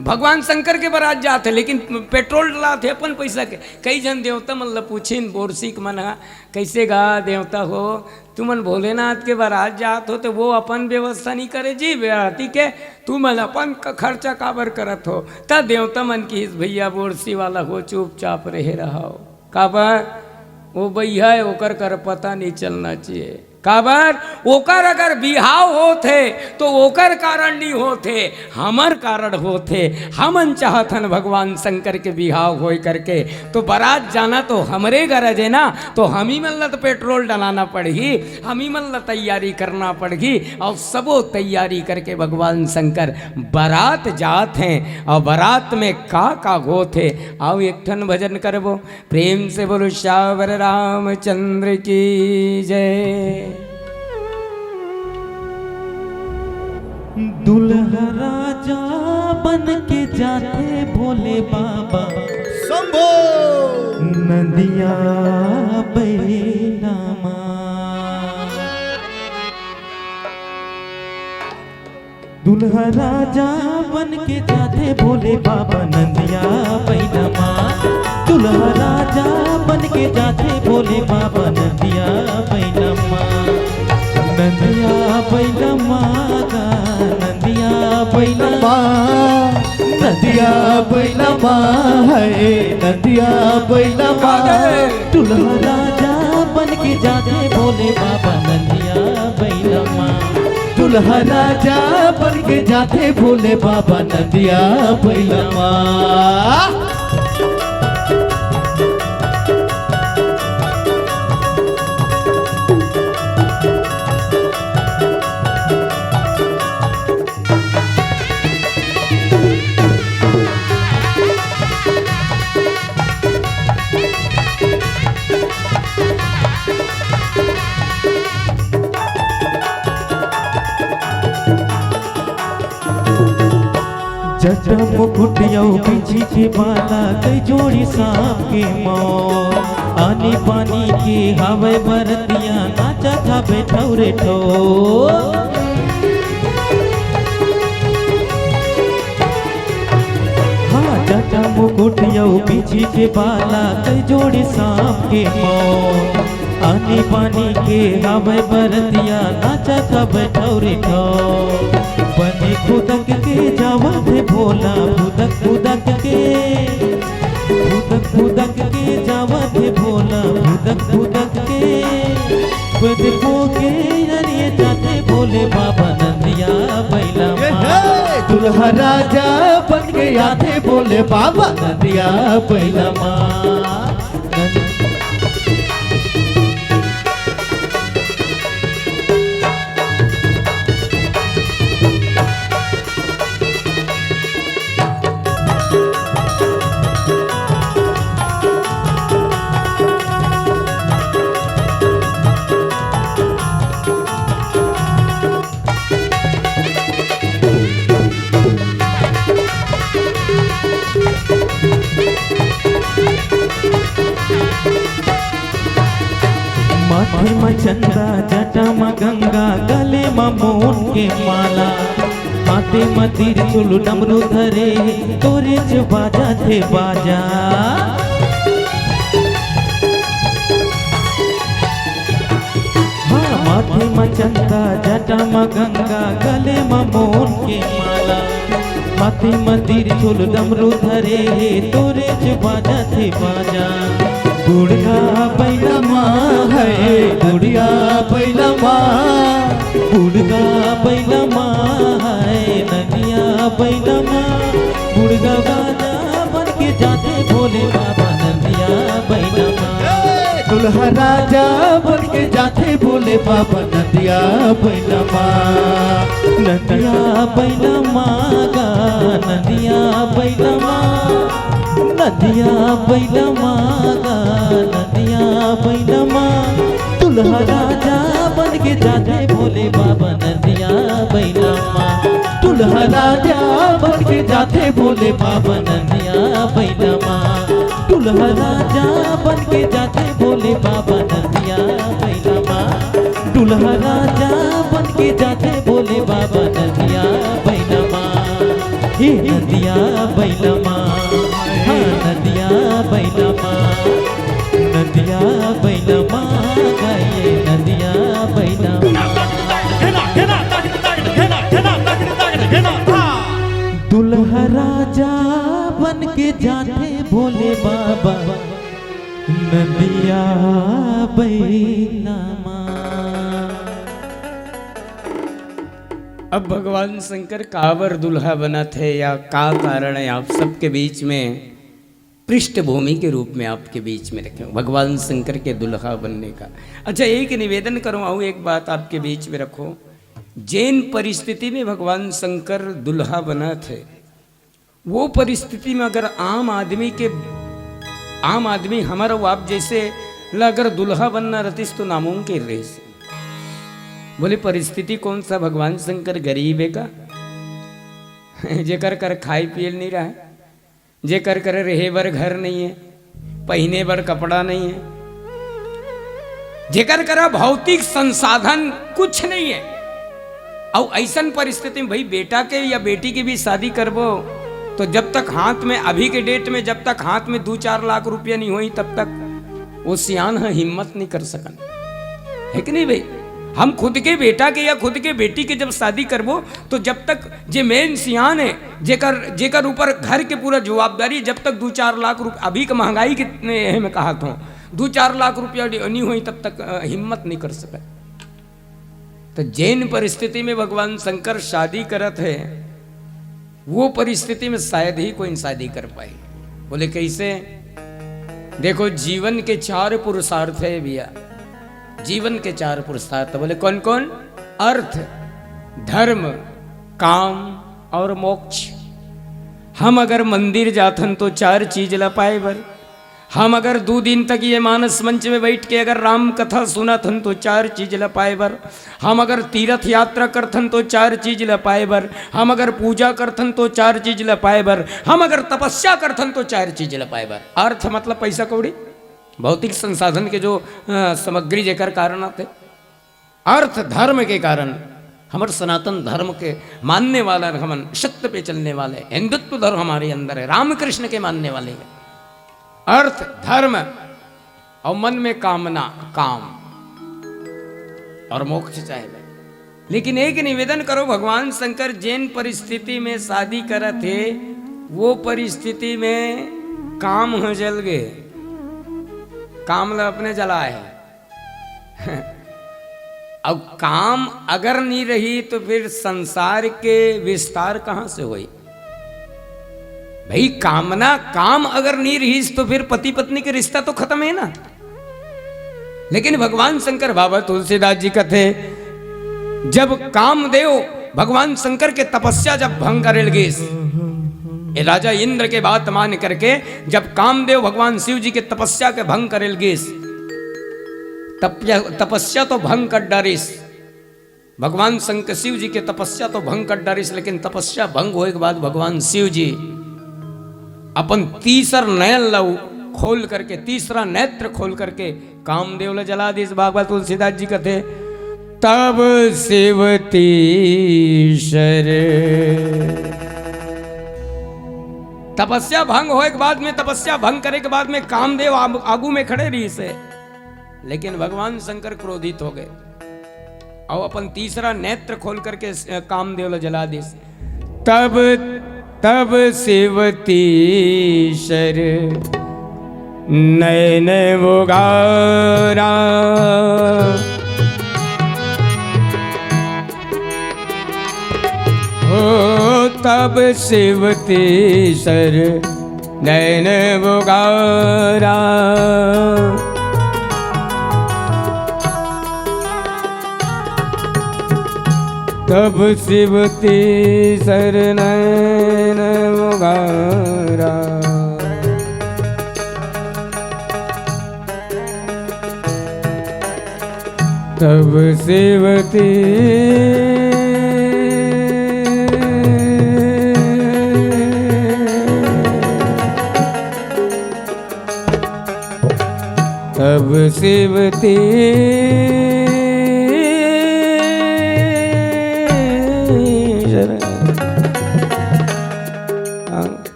भगवान शंकर के बारात जाते, लेकिन पेट्रोल डलाते अपन पैसा के। कई जन देवता मन ल पूछिन बोरसिक मन कैसे गा देवता हो, तुमन भोलेनाथ के बारात जात हो तो वो अपन व्यवस्था नहीं करे जी बाराती के, तू मन अपन खर्चा काबर करत हो? तब देवता मन की भैया बोरसी वाला हो चुपचाप रहे रहो, काबर वो भैया है ओकर कर पता नहीं चलना चाहिए, काबर ओकर अगर बिहाव होते तो ओकर कारण नहीं होते, हमर कारण होते। हमन चाहतन भगवान शंकर के बिहाव होई करके, तो बारात जाना तो हमरे गरज है ना, तो हम ही मन तो पेट्रोल डलाना पड़ेगी, हम ही मन तैयारी करना पड़ेगी, और सबो तैयारी करके भगवान शंकर बारात जात हैं। और बारात में का होते, आओ एक ठन भजन करबो, प्रेम से बोलो श्यावर रामचंद्र की जय। दुल्हा राजा बन के जाते भोले बाबा शंभो, नदिया बैनामा। दुल्हा राजा बन के जाते भोले बाबा नदिया बैनामा, दुल्हा राजा बन के जाते भोले बाबा नदिया बैनामा, नदिया बैनामा गा नदिया बैनामा, नदिया बैनामा है नदिया बैनामा। दुल्हा राजा बन के जाते भोले बाबा नदिया बैनामा, दुल्हा राजा बन के जाते भोले बाबा नदिया बैनामा। जटा मुकुटिया बिछी के बाला कई जोड़ी सांप के मौत, आनी पानी के हवे बरतिया नाचा था बैठौरे ठो। हाँ जटा मुकुटिया बिछी के बाला कई जोड़ी सांप के मौत, आनी पानी के हवे बरतिया नाचा था बैठौरे ठो। बने खुदक के जावा थे भोला, खुदक खुदक के जावा थे भोला, खुदक खुदक के बदको के अरे जाते भोले बाबा नदिया बैनामा। दुल्हा राजा बन के आते भोले बाबा नदिया बैनामा। के माला माथे मतिर चुल डमरू धरे तोरे च बाजा थे बाजा हाँ माथे मचंदा जटा म गंगा गले म मोन के माला माथे मतिर चुल डमरू धरे तोरे च बाजा थे बाजा बुढ़िया बैला माँ है बुढ़िया बैला माँ बुढ़गा बैला माँ है नदिया बैला माँ बुढ़गा बाजा बन के जाते भोले बाबा नदिया बैला माँ दुल्हा राजा बन के जाते भोले बाबा नदिया बैला माँ नदिया बैला माँ गा नदिया बैला माँ नदिया बैला माँ गा नदिया बैला माँ दुल्हा राजा बन के जाते भोले बाबा नदिया बैला माँ दुल्हा राजा बन के जाते भोले बाबा नदिया बैला माँ दुल्हा राजा बन के जाते भोले बाबा नदिया बैला माँ दुल्हा राजा बन के जाते भोले बाबा नदिया बैला माँ हे नदिया बैला माँ हाँ नदिया बैला माँ नदिया बैला माँ गाये नदिया बैला दुल्हा राजा बन के जाते भोले बाबा नदिया बैला माँ। अब भगवान शंकर कांवर दुल्हा बना थे या का कारण है आप सबके बीच में पृष्ठभूमि के रूप में आपके बीच में रखे भगवान शंकर के दुल्हा बनने का। अच्छा एक निवेदन करवाऊँ, एक बात आपके बीच में रखो। जैन परिस्थिति में भगवान शंकर दुल्हा बना थे, वो परिस्थिति में अगर आम आदमी हमारा आप जैसे अगर दुल्हा बनना रहतीस तो नामुमकिन रहे। बोले परिस्थिति कौन सा, भगवान शंकर गरीब है का जेकर कर खाई पियल नहीं रहा है, जेकर कर रहे बर घर नहीं है, पहने बर कपड़ा नहीं है, जेकर कर भौतिक संसाधन कुछ नहीं है। और ऐसन परिस्थिति में भाई बेटा के या बेटी की भी शादी करबो तो जब तक हाथ में अभी के डेट में जब तक हाथ में 2-4 लाख रुपया नहीं हुई तब तक वो सियान हिम्मत नहीं कर सकन, है कि नहीं भाई। हम खुद के बेटा के या खुद के बेटी के जब शादी करबो तो जब तक जे मेन सियान है जेकर ऊपर घर के पूरा जवाबदारी, जब तक 2-4 लाख रुपये अभी का महंगाई कितने है मैं कहा था 2-4 लाख रुपया नहीं हुई तब तक हिम्मत नहीं कर सका। तो जैन परिस्थिति में भगवान शंकर शादी करत है, वो परिस्थिति में शायद ही कोई शादी कर पाए। बोले कैसे, देखो जीवन के 4 पुरुषार्थ है भैया, जीवन के 4 पुरुषार्थ। बोले कौन कौन, अर्थ धर्म काम और मोक्ष। हम अगर मंदिर जाथन तो 4 चीज ला पाए बर, हम अगर 2 दिन तक ये मानस मंच में बैठ के अगर राम कथा सुनथन तो 4 चीज ला पाए बर, हम अगर तीर्थ यात्रा करथन तो 4 चीज ला पाए बर, हम अगर पूजा करथन तो 4 चीज ला पाए बर, हम अगर तपस्या करथन तो 4 चीज ला पाए बर। अर्थ मतलब पैसा कौड़ी, भौतिक संसाधन के जो सामग्री जेकर कारण आते। अर्थ धर्म के कारण, हमारे सनातन धर्म के मानने वाला, हम सत्य पे चलने वाले, हिंदुत्व धर्म हमारे अंदर है, रामकृष्ण के मानने वाले हैं। अर्थ धर्म और मन में कामना काम और मोक्ष चाहिए। लेकिन एक निवेदन करो, भगवान शंकर जैन परिस्थिति में शादी करा थे, वो परिस्थिति में काम हो जल गए, काम ला अपने जलाए है। अब काम अगर नहीं रही तो फिर संसार के विस्तार कहां से हुई भाई। कामना काम अगर नहीं रही तो फिर पति पत्नी के रिश्ता तो खत्म है ना। लेकिन भगवान शंकर, बाबा तुलसीदास जी कहते, जब कामदेव भगवान शंकर के तपस्या जब भंग कर गए, राजा इंद्र के बात मान करके जब कामदेव भगवान शिव जी के तपस्या के भंग करेल गेस, तपस्या तो भंग कर डारिस, भगवान शंकर शिव जी के तपस्या तो भंग कर डारिस। लेकिन तपस्या भंग होने के बाद भगवान शिव जी अपन तीसर नयन लव खोल करके, तीसरा नेत्र खोल करके कामदेव ला जला दिस। भागवत तुलसीदास जी कहते, तब शिवतीशर। तपस्या भंग होए के बाद में, तपस्या भंग करे के बाद में कामदेव आगू में खड़े रही से, लेकिन भगवान शंकर क्रोधित हो गए और अपन तीसरा नेत्र खोल करके कामदेव जला दे। तब शिवतीशर नयन उगारा, तब शिवतीशर नयन उगारा। तब शिवतीशर नयन उगारा। तब शिवती तब शिवती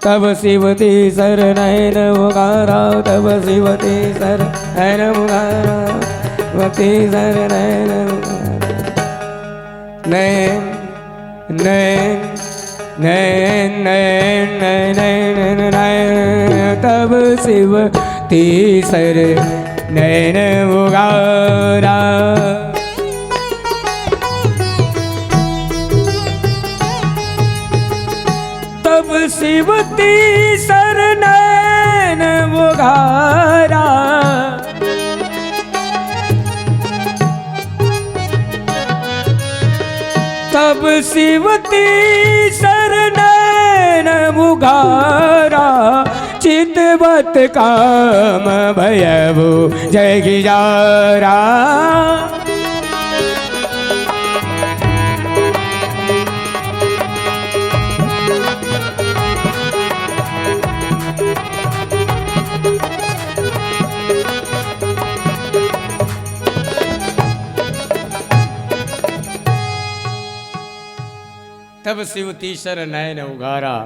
तब शिवती सर नयन उगारा। तब शिवती सर नयन उगारा। शिवती सर नयन नयन नयन नयन नयन नयन नयन। तब शिवती सर नयन उगारा। तब शिवती सर नयन उगारा। तब शिवती सर नयन उगारा। चितवत काम भयभु जय गिजारा। तब शिवतीशर नयन उगारा।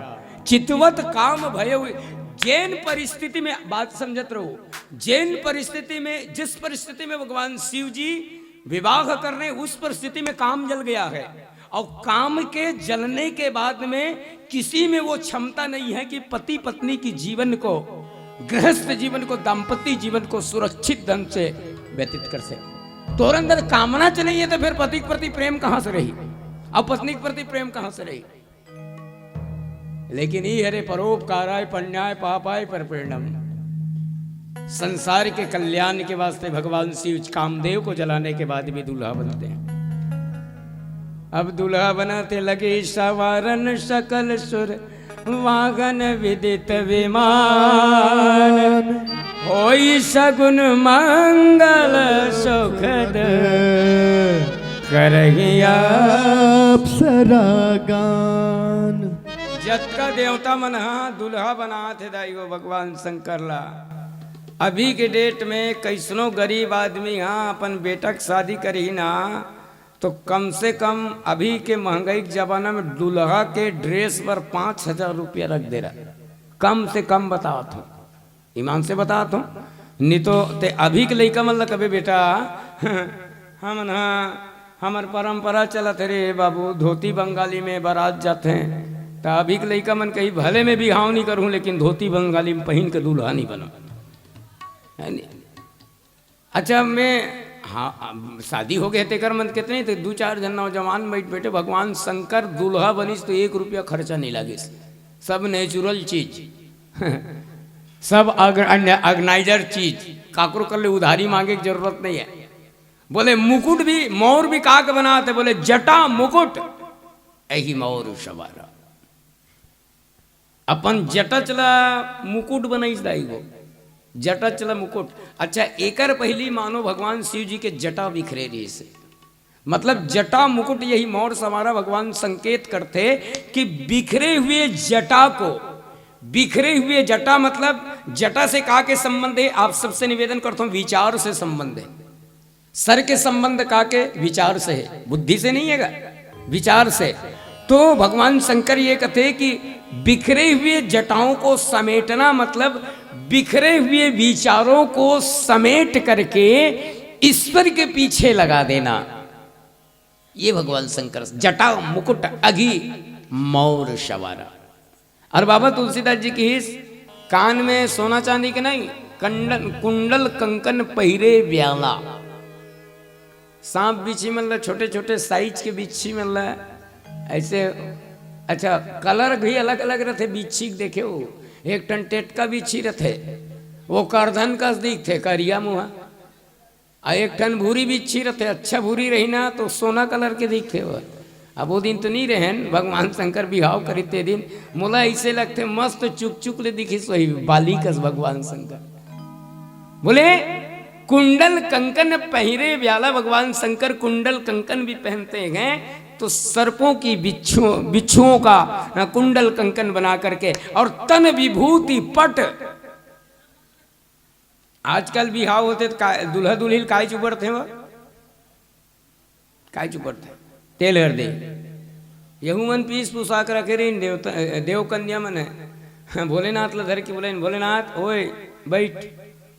चितवत काम भय। जैन परिस्थिति में बात समझत रहो, जैन परिस्थिति में, जिस परिस्थिति में भगवान शिव जी विवाह कर रहे, उस परिस्थिति में काम जल गया है। और काम के जलने के बाद में किसी में वो क्षमता नहीं है कि पति पत्नी की जीवन को, गृहस्थ जीवन को, दाम्पत्य जीवन को सुरक्षित ढंग से व्यतीत कर सके। तोर अंदर कामना च नहीं है तो फिर पति के प्रति प्रेम कहां से रही, अब पत्नी के प्रति प्रेम कहां से रही। लेकिन ये हरे परोपकाराय पुण्याय पापाय परपीड़नम। संसार के कल्याण के वास्ते भगवान शिव कामदेव को जलाने के बाद भी दूल्हा बनते हैं। अब दूल्हा बनाते लगे सवारन सकल सुर वागन विदित विमान। होई सगुन मंगल सुखद करहिया अप्सरा गान। जत का देवता मन दूल्हा बनाते दाइगो भगवान शंकर ला। अभी के डेट में कैसनो गरीब आदमी अपन बेटा की शादी करी ना, तो कम से कम अभी के महंगाई के जमाना में दूल्हा के ड्रेस पर 5,000 रुपया रख दे रहा। कम से कम बताओ तो, ईमान से बताओ तो। नहीं तो ते अभी के लइका मन ला कभी बेटा हम ना हमार परंपरा चलत रे बाबू, धोती बंगाली में बारात जाते हैं। तो अभी के लइका मन कहीं भले में भी हाव नहीं करूँ, लेकिन धोती बंगाली में पहन के दूल्हा नहीं बनो। अच्छा मैं हाँ शादी हो गए तेकर मन कितने तो 2-4 जन नौजवान बैठ बैठे भगवान शंकर दूल्हा बनिस तो 1 रुपया खर्चा नहीं लगे। सब नेचुरल चीज सब ऑर्गेनाइजर चीज, काकरो कर ले उधारी मांगे की जरूरत नहीं है। बोले मुकुट भी मोर भी का के बनाते, बोले जटा मुकुट ऐही मोर सवारा। अपन जटा चला मुकुट बनाइस दाइगो, जटा चला मुकुट। अच्छा एकर पहली मानो भगवान शिव जी के जटा बिखरे रही से, मतलब जटा मुकुट यही मोर सवारा भगवान संकेत करते कि बिखरे हुए जटा को, बिखरे हुए जटा मतलब जटा से का के संबंध है। आप सबसे निवेदन करता हूं विचार से संबंध है। सर के संबंध का के विचार से है, बुद्धि से नहीं है, विचार से। तो भगवान शंकर ये कहते कि बिखरे हुए जटाओं को समेटना मतलब बिखरे हुए विचारों को समेट करके ईश्वर के पीछे लगा देना, ये भगवान शंकर। जटा मुकुट अघी मौर शवारा। और बाबा तुलसीदास जी की कान में सोना चांदी के नहीं, कुंडल कंकन पहिरे व्याला। सांप बिच्छी मतलब छोटे छोटे साइज के बिच्छी मतलब ऐसे। अच्छा, कलर भी अलग अलग रहते बिच्छी देखे हो। एक टन टेटका बिच्छी रहते, वो करधन का दिख थे करिया मुहा। आ एक टन भूरी बिच्छी रहते, अच्छा भूरी रही ना तो सोना कलर के दिखते वो। अब वो दिन तो नहीं रहे भगवान शंकर बिहाव करते दिन, मोला ऐसे लगते मस्त चुक चुक ले दिखी सोई बालिकस भगवान शंकर। बोले कुंडल कंकन पहिरे व्याला, भगवान शंकर कुंडल कंकन भी पहनते हैं। तो सर्पों की बिच्छुओं का कुंडल कंकन बना करके, और तन विभूति पट। आजकल बिहाव होते तो दुल्हा दुल्हिन काय चुपड़ते वो, काय चुपड़ते तेल हरदे यहू मन पीस पुसाक रखे रही देव कन्या मन है। भोलेनाथ ला धर के बोले, भोलेनाथ ओए बैठ,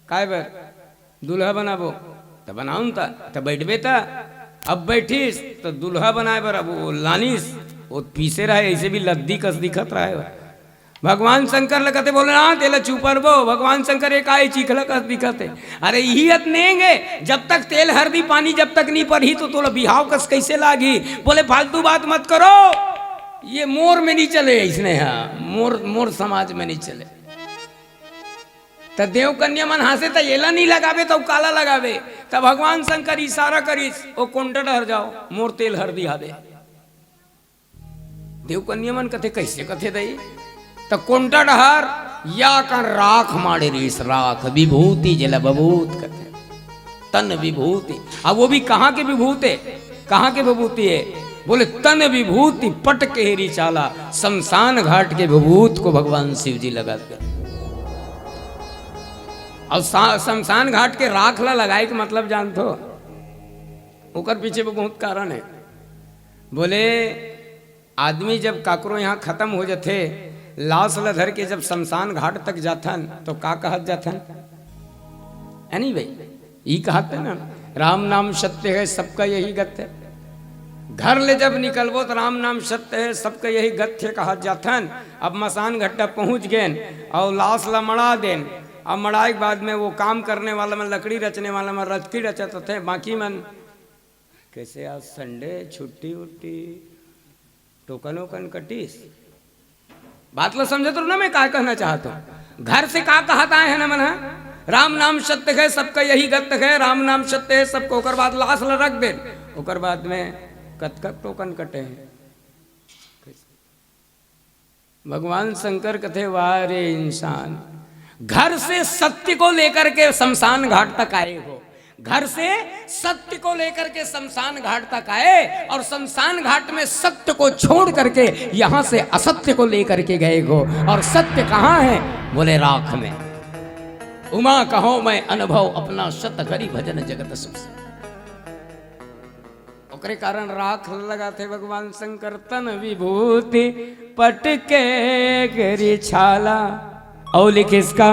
काय बर दुल्हा बनाबो तो बनाऊं ता तो बैठबे ता। अब बैठीस तो दुल्हा बनाए बर अब वो लानीस वो पीसे रहे, ऐसे भी लद्दी कस दिखत रहे। भगवान शंकर लगते भोलेनाथ तेल चुपर बो, भगवान शंकर एक आए चीखला कस दिखते। अरे यही नेंगे जब तक तेल हरदी पानी जब तक नहीं पड़ी तो तोला बिहाव कस कैसे लागी। बोले फालतू बात मत करो, ये मोर में नहीं चले इसने, हाँ मोर समाज में नहीं चले। तो देव कन्या मन हंसे तो येला नहीं लगावे तो काला लगावे। तो भगवान शंकर इशारा करीस वो कुंडल हर जाओ, मोर तेल हर दिया दे। देव कन्या मन कथे कैसे कथे दई तो कुंडल हर या कर राख मारे रीस, राख विभूति जला बबूत कथे, तन विभूति। अब वो भी कहाँ के विभूत है, कहाँ के विभूति है। बोले तन विभूति पट के हेरी चाला, शमशान घाट के विभूत को भगवान शिव जी लगाते। और शमशान घाट के राख ला लगाए के मतलब जानते हो, ओकर पीछे वो बहुत कारण है। बोले आदमी जब काकरो यहाँ खत्म हो जाते, लाश ला धर के जब शमशान घाट तक जाथन तो का कहत जाथन, है नहीं भाई, ये कहते ना राम नाम सत्य है सबका यही गत्य। घर ले जब निकलबो तो राम नाम सत्य है सबका यही गत्य कहत जाथन। अब मसान घट्टा पहुँच गए और लाश ला मड़ा देन। अब मड़ाई के बाद में वो काम करने वाला में लकड़ी रचने वाला में रचकी रचते थे, बाकी मन कैसे आज संडे छुट्टी उट्टी टोकन वोकन कटीस। बात लो समझे तो ना मैं क्या कहना चाहता हूँ। घर से क्या कहता है ना मन, राम नाम सत्य है सबका यही गत्य है, राम नाम सत्य है सबको। ओकर बाद लाश ला रख दे, ओकर बाद में कतकत टोकन कटे हैं। भगवान शंकर कथे वाह रे इंसान, घर से सत्य को लेकर के शमशान घाट तक आए हो, घर से सत्य को लेकर के शमशान घाट तक आए और शमशान घाट में सत्य को छोड़ करके यहां से असत्य को लेकर के गए हो। और सत्य कहां है, बोले राख में। उमा कहो मैं अनुभव अपना सत हरि भजन जगत सुख। ओकरे कारण राख लगाते भगवान शंकर तन विभूति पटके गिरी छाला। और लिखे इसका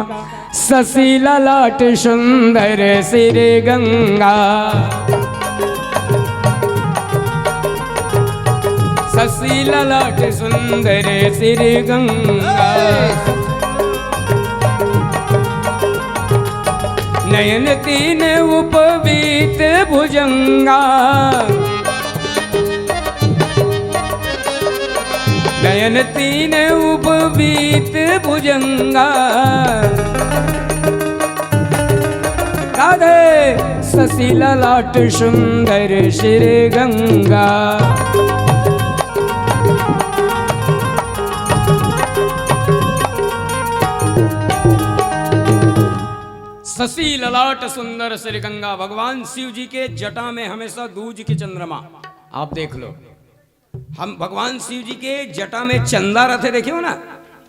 ससीला लाट सुंदर सिर गंगा, ससीला लाट सुंदर सिर गंगा। नयन तीन उपवीत भुजंगा, नयन तीन उपवीत भुजंगा। राधे ससीला लाट सुंदर सिर गंगा। शशि ललाट सुंदर श्री गंगा। भगवान शिव जी के जटा में हमेशा दूज की चंद्रमा, आप देख लो। हम भगवान शिव जी के जटा में चंदा रहते देखे हो ना,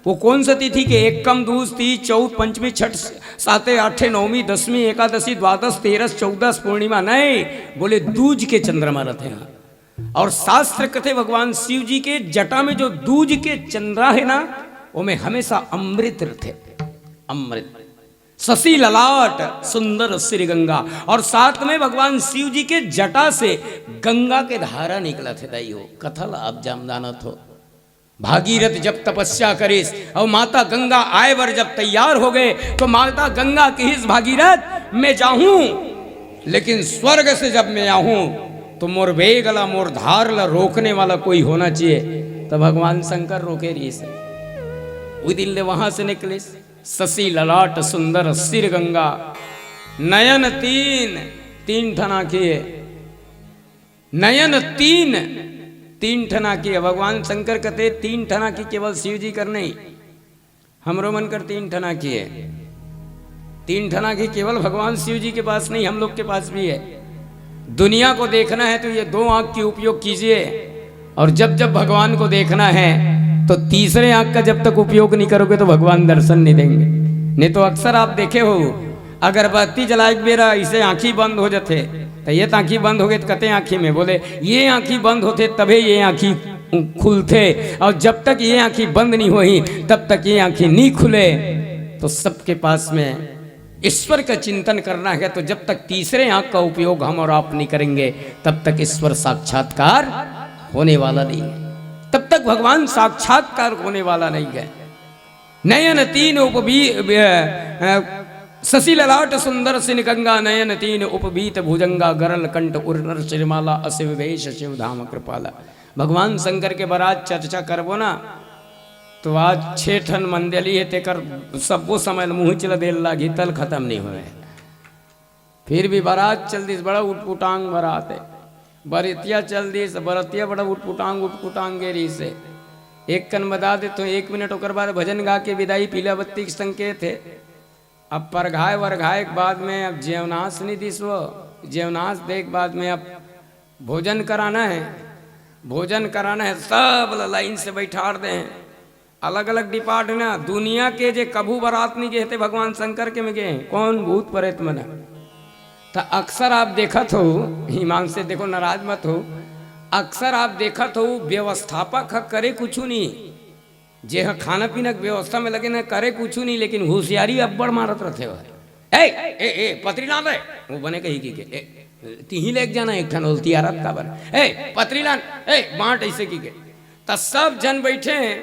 वो कौन सा तिथि के एकम दूज तीज चौथ पंचमी छठ साते आठे नवमी दसवीं एकादशी द्वादश तेरस चौदस पूर्णिमा नहीं, बोले दूज के चंद्रमा रहते हैं। और शास्त्र कथे भगवान शिव जी के जटा में जो दूज के चंद्रा है ना, वो में हमेशा अमृत थे, अमृत शशि ललाट सुंदर श्री गंगा। और साथ में भगवान शिव जी के जटा से गंगा के धारा निकला थे दाई हो। कथल आप जामदानत हो, भागीरथ जब तपस्या करिस और माता गंगा आए वर जब तैयार हो गए, तो माता गंगा की इस भागीरथ मैं जाऊं, लेकिन स्वर्ग से जब मैं आऊं तो मोर वेगला मोर धारला रोकने वाला कोई होना चाहिए। तो भगवान शंकर रोके रही से वो दिन ले वहां से निकले। शशि ललाट सुंदर सिर गंगा, नयन तीन ठना किए, नयन तीन ठना किए। भगवान शंकर कहते 3 ठना की केवल शिव जी कर नहीं, हमरो मन कर 3 ठना किए। 3 ठना की केवल भगवान शिव जी के पास नहीं, हम लोग के पास भी है। दुनिया को देखना है तो ये 2 आंख की उपयोग कीजिए, और जब जब भगवान को देखना है तो तीसरे आंख का जब तक उपयोग नहीं करोगे तो भगवान दर्शन नहीं देंगे। नहीं तो अक्सर आप देखे हो, अगरबत्ती जलाए बेरा इसे आंखी बंद हो जाते, तो ये आंखी बंद हो गए तो कते आंखी में, बोले ये आंखी बंद होते तबे ये आंखी खुलते, और जब तक ये आंखी बंद नहीं हुई तब तक ये आंखी नहीं खुले। तो सबके पास में ईश्वर का चिंतन करना है, तो जब तक तीसरे आंख का उपयोग हम और आप नहीं करेंगे तब तक ईश्वर साक्षात्कार होने वाला नहीं है, तब तक भगवान साक्षात्कार होने वाला नहीं है। नयन 3 उपबी शशि ललाट सुंदर सिन गंगा, नयन 3 उपबीत भुजंगा, गरल कंठ उर्नर श्रीमाला, अशिव वेश शिव धाम कृपाला। भगवान शंकर के बारात चर्चा करबो ना तो आज 6 ठन मंडली है, तेकर सबो समय मुँह चल देल लागी, तल खत्म नहीं हुए। फिर भी बारात चल दी, बड़ा उटपुटांग बारात है। बरतिया चल दी, बरतिया बड़ा उटपुटांग गेरी से। एक कन बता दे तो 1 मिनट ओकर बाद भजन गा के विदाई, पीला बत्ती के संकेत है। अब परघाए वरघाए के बाद में अब जेवनाश नहीं दिसो, जेवनाश देख बाद में अब भोजन कराना है, भोजन कराना है, सब लाइन से बैठा दे हैं। अलग अलग डिपार्ट ना, दुनिया के जे कभू बारात नहीं गए थे भगवान शंकर के में गए, कौन भूत प्रेत मना। तो अक्सर आप देखत हो, ईमान से देखो नाराज मत हो, अक्सर आप देखत हो व्यवस्थापक करे कुछ नहीं, जे खाना पीना की व्यवस्था में लगे ना करे कुछ नहीं, लेकिन होशियारी अब्बड़ मारत रहते हो। ए पत्री लान रहे वो बने कही की के तीही लेके जाना एक ठन होलती आरत का बन, ए पत्री लान, ए बांट ऐसे की के। तो सब जन बैठे हैं,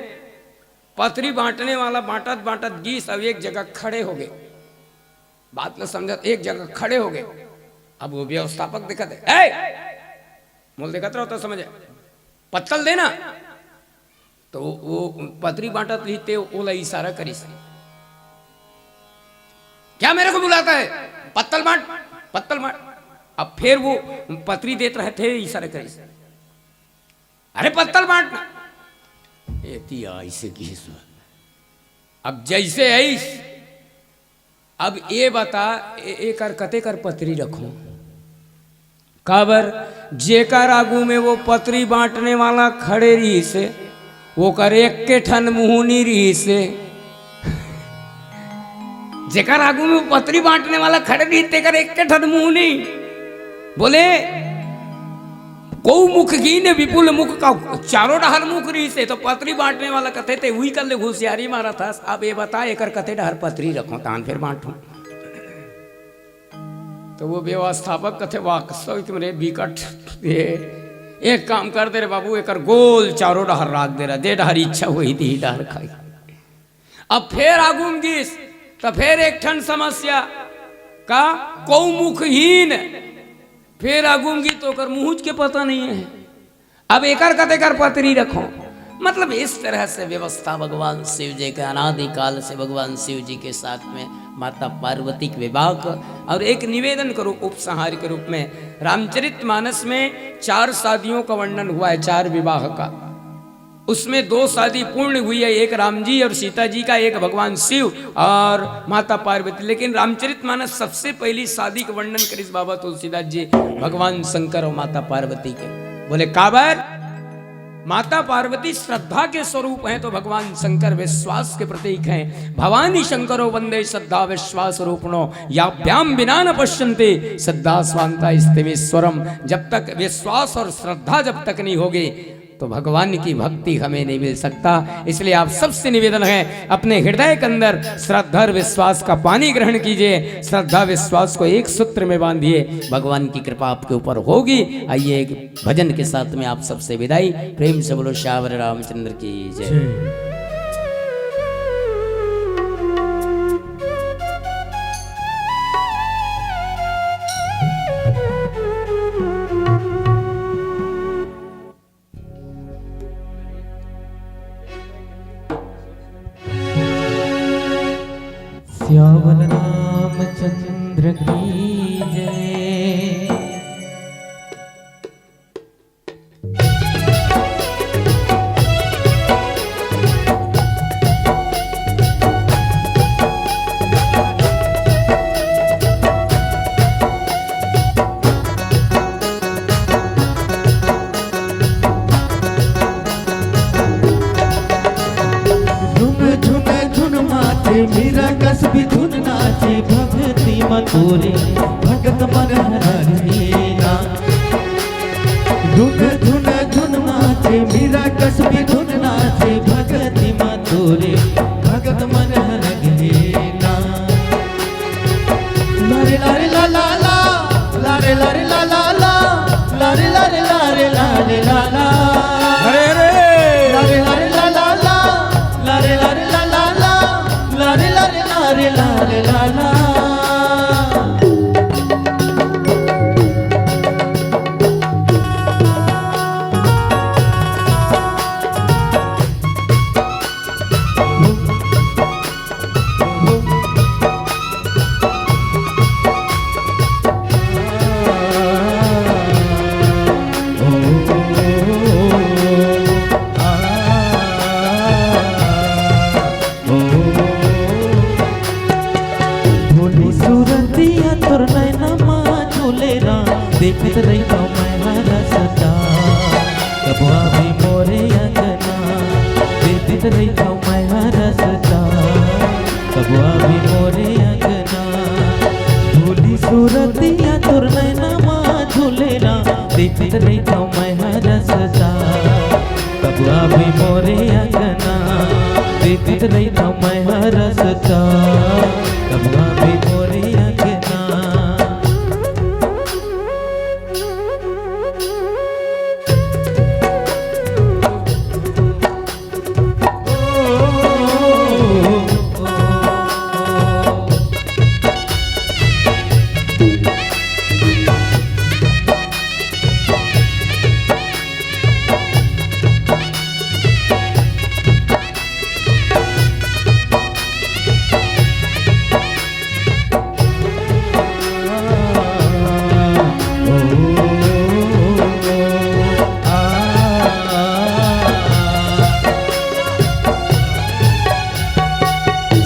पत्री बांटने वाला बांटत गी, सब एक जगह खड़े हो गए, बात न समझत, एक जगह खड़े हो गए। अब वो व्यवस्थापक देखा थे, मोल देखत रहो तो समझे, पत्तल देना, तो वो पत्री बांटत रही थे, ओला इशारा करी से, क्या मेरे को बुलाता है, पत्तल बांट, पत्तल बांट। अब फिर वो पत्री देते रहे थे, इशारा करी से, अरे पत्तल बांटना, ऐसे की। अब जैसे ऐस, अब ये बता एक कते कर पत्री रखो, काबर जेकर आगू में वो पत्री बांटने वाला खड़े रही से, वो कर एक के ठन मुहनी रही से, जेकर आगू में वो पत्री बांटने वाला खड़े रही तेकर एक के ठन मुहनी। बोले को मुख गिने विपुल मुख का, चारों डहर मुख रही से, तो पत्री बांटने वाला कथे थे वही कर ले होशियारी मारा था। अब ये बता एकर कथे डहर पत्री रखो तान फिर बांटू। तो वो व्यवस्थापक कथे वाकई तुमरे बिकट, एक काम कर दे रे बाबू, एकर गोल चारों डहर राख दे रहा, दे डहर इच्छा हुई थी डहर खाई। अब फिर आगूम गिस, तो फिर एक ठन समस्या का कौ मुखहीन, फिर आगूंगी तो कर मुँह के पता नहीं है, अब एकर कते कर पत्री रखो। मतलब इस तरह से व्यवस्था भगवान शिव जी के अनादिकाल से भगवान शिव जी के साथ में माता पार्वती के विवाह का। और एक निवेदन करो उपसंहार के रूप में, रामचरितमानस में 4 शादियों का वर्णन हुआ है, 4 विवाह का। उसमें 2 शादी पूर्ण हुई है, एक राम जी और सीता जी का, एक भगवान शिव और माता पार्वती। लेकिन रामचरितमानस सबसे पहली शादी का वर्णन करिस बाबा तुलसीदास जी भगवान शंकर और माता पार्वती के। बोले काबर माता पार्वती श्रद्धा के स्वरूप हैं तो भगवान शंकर विश्वास के प्रतीक हैं। भवानी शंकरो वंदे श्रद्धा विश्वास रूपणो याभ्याम बिना न पश्यन्ते श्रद्धा स्वांता स्थिवेश्वरम। जब तक विश्वास और श्रद्धा जब तक नहीं होगी तो भगवान की भक्ति हमें नहीं मिल सकता। इसलिए आप सबसे निवेदन है, अपने हृदय के अंदर श्रद्धा और विश्वास का पानी ग्रहण कीजिए, श्रद्धा विश्वास को एक सूत्र में बांधिए, भगवान की कृपा आपके ऊपर होगी। आइए एक भजन के साथ में आप सबसे विदाई। प्रेम से बोलो श्यावर रामचंद्र की जय। श्यावर रामचंद्र की जय। मेरा कसबी धुन नाचे भक्ति मधुरे भगत मन हरिना। धुन धुन धुन नाचे मेरा कसबी धुन नाचे भक्ति मधुरे भगत मन हरिना। लारे लारे ला ला ला लारे लारे ला ला ला लारे लारे लारे लारे ला ला हरे रे लारे लारे ला ला ला लारे लारे ला ला ला लारे लारे लारे लारे ला ला। देखत रही तो मैं रसता कबुआ भी मोरे अंगना। देखत रही तो मैं रसता कबुआ भी मोरे अंगना। भूली सूरतिया तुर नैना माँ झूलेला। देखत रही तो मैं रसता कबुआ भी मोरे अंगना। देखत रही तो मैं रसता कबुआ भी मोरे अंगना।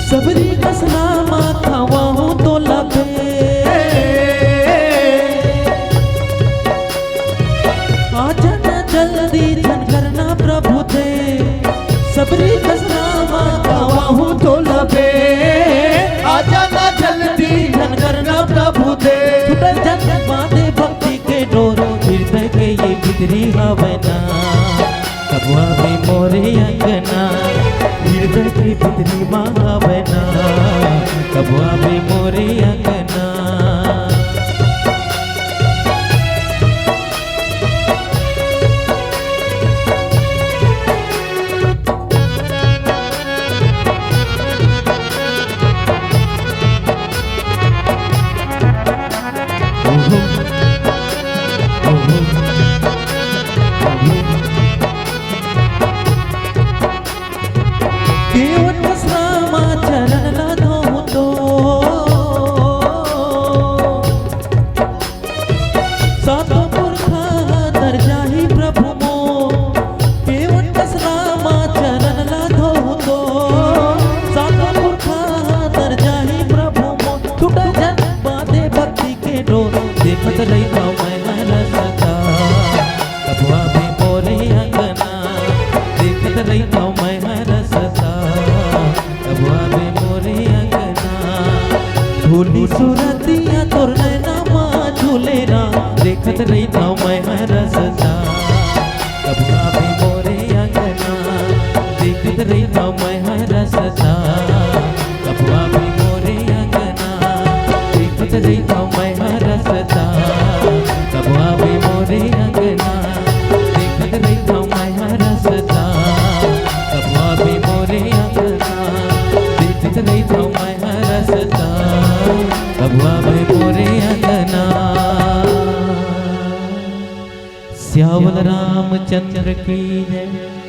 सबरी कसना माथा वाहू तो लगे आजा न जल्दी धन करना प्रभु दे। सबरी कसना माथा वाहू तो लगे आजा न जल्दी धन करना प्रभु दे। छुटल जन बांधे भक्ति के डोर हृदय के ये भीतरी हवना। कबुआ भी मोरे अंगना हृदय की भीतरी मावना। कबुआ भी मोरे अंगना। केवट कसना देखत रही था मैं हरसता कब आवे मोरे अंगना देखत रही था मैं हरसता कब आवे मोरे अंगना देखत रही था मैं हरसता कब आवे मोरे अंगना देखत रही था मैं हरसता कब आवे मोरे अंगना। श्यावल रामचंद्र की जय।